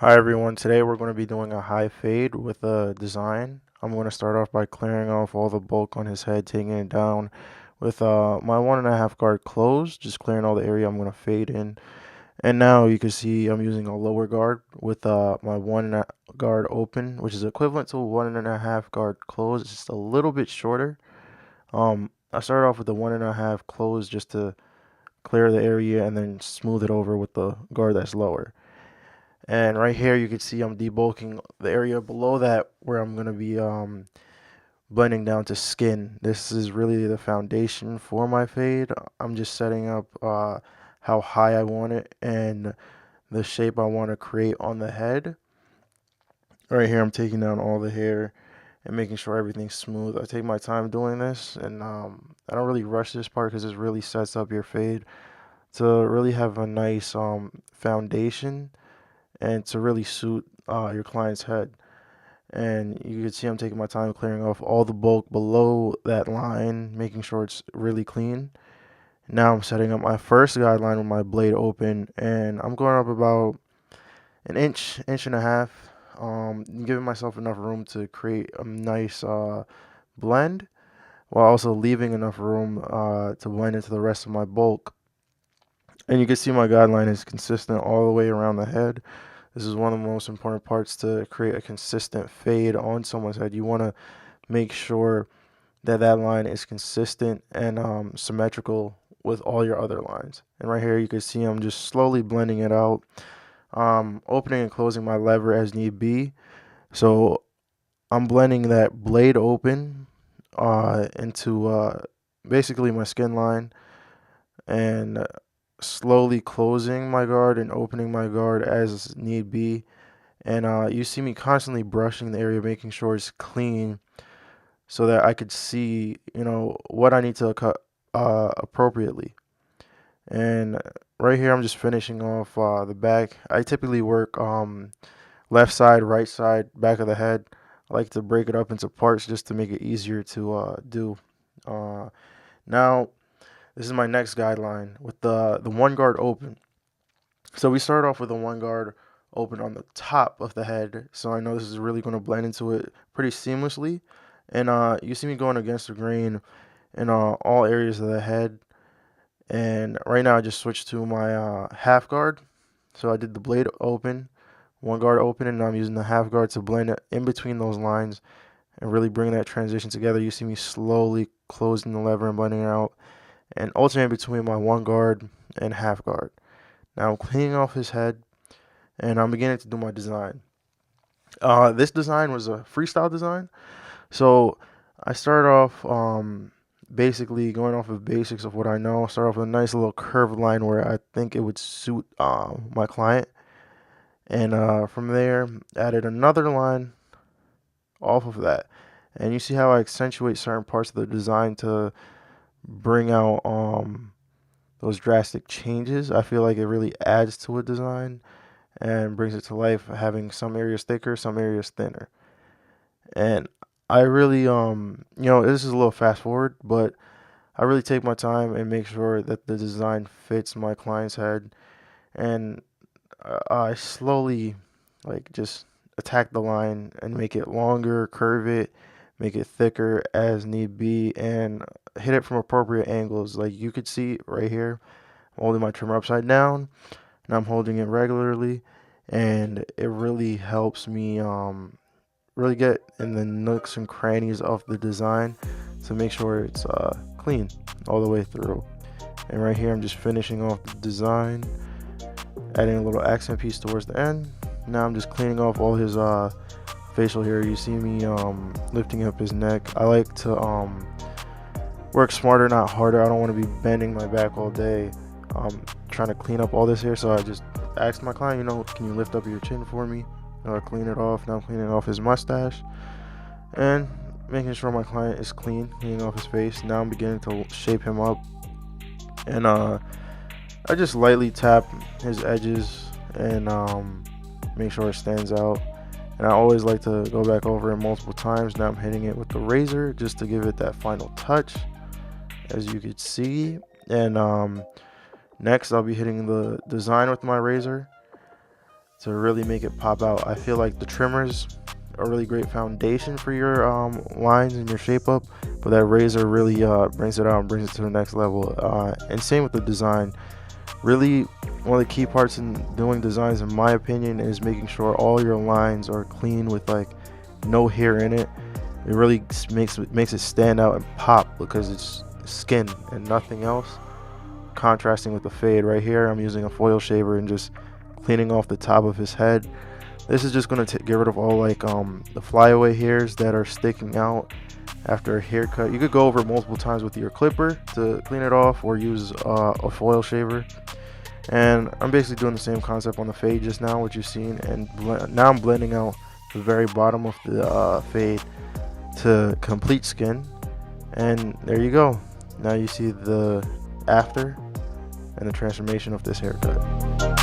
Hi everyone, today we're going to be doing a high fade with a design. I'm going to start off by clearing off all the bulk on his head, taking it down with my 1.5 guard closed, just clearing all the area I'm going to fade in. And now you can see I'm using a lower guard with my guard open, which is equivalent to 1.5 guard closed. It's just a little bit shorter. I started off with the 1.5 closed just to clear the area and then smooth it over with the guard that's lower. And right here, you can see I'm debulking the area below that where I'm going to be blending down to skin. This is really the foundation for my fade. I'm just setting up how high I want it and the shape I want to create on the head. Right here, I'm taking down all the hair and making sure everything's smooth. I take my time doing this, and I don't really rush this part because this really sets up your fade to really have a nice foundation and to really suit your client's head. And you can see I'm taking my time clearing off all the bulk below that line, making sure it's really clean. Now I'm setting up my first guideline with my blade open, and I'm going up about an inch, inch and a half, giving myself enough room to create a nice blend, while also leaving enough room to blend into the rest of my bulk. And you can see my guideline is consistent all the way around the head. This is one of the most important parts to create a consistent fade on someone's head. You want to make sure that that line is consistent and symmetrical with all your other lines. And right here, you can see I'm just slowly blending it out, opening and closing my lever as need be. So I'm blending that blade open into basically my skin line and slowly closing my guard and opening my guard as need be. And you see me constantly brushing the area, making sure it's clean so that I could see, what I need to cut appropriately. And right here, I'm just finishing off the back. I typically work left side, right side, back of the head. I like to break it up into parts just to make it easier to do. Uh, Now, this is my next guideline with the one guard open. So we start off with the one guard open on the top of the head. So I know this is really going to blend into it pretty seamlessly. And you see me going against the grain in all areas of the head. And right now I just switched to my half guard. So I did the blade open, one guard open, and I'm using the half guard to blend it in between those lines and really bring that transition together. You see me slowly closing the lever and blending it out and alternating between my one guard and half guard. Now I'm cleaning off his head and I'm beginning to do my design. This design was a freestyle design. So I started off basically going off of basics of what I know. Start off with a nice little curved line where I think it would suit my client. And from there, added another line off of that. And you see how I accentuate certain parts of the design to bring out those drastic changes. I feel like it really adds to a design and brings it to life, having some areas thicker, some areas thinner. And I really, this is a little fast forward, but I really take my time and make sure that the design fits my client's head. And I slowly, like, just attack the line and make it longer, curve it, make it thicker as need be, and hit it from appropriate angles. Like you could see right here, I'm holding my trimmer upside down, and I'm holding it regularly, and it really helps me really get in the nooks and crannies of the design to make sure it's clean all the way through. And right here, I'm just finishing off the design, adding a little accent piece towards the end. Now I'm just cleaning off all his facial hair. You see me lifting up his neck. I like to work smarter, not harder. I don't want to be bending my back all day trying to clean up all this hair. So I just asked my client, can you lift up your chin for me? Clean it off. Now I'm cleaning off his mustache and making sure my client is clean, cleaning off his face. Now I'm beginning to shape him up, and I just lightly tap his edges and make sure it stands out. And I always like to go back over it multiple times. Now I'm hitting it with the razor just to give it that final touch, as you could see. And next I'll be hitting the design with my razor. to really make it pop out. I feel like the trimmer's a really great foundation for your lines and your shape up, but that razor really brings it out and brings it to the next level. And same with the design. Really, one of the key parts in doing designs, in my opinion, is making sure all your lines are clean with like no hair in it. It really makes it stand out and pop because it's skin and nothing else. Contrasting with the fade right here, I'm using a foil shaver and just cleaning off the top of his head. This is just going to get rid of all like the flyaway hairs that are sticking out after a haircut. You could go over multiple times with your clipper to clean it off, or use a foil shaver. And I'm basically doing the same concept on the fade just now, what you've seen, and now I'm blending out the very bottom of the fade to complete skin. And there you go. Now you see the after and the transformation of this haircut.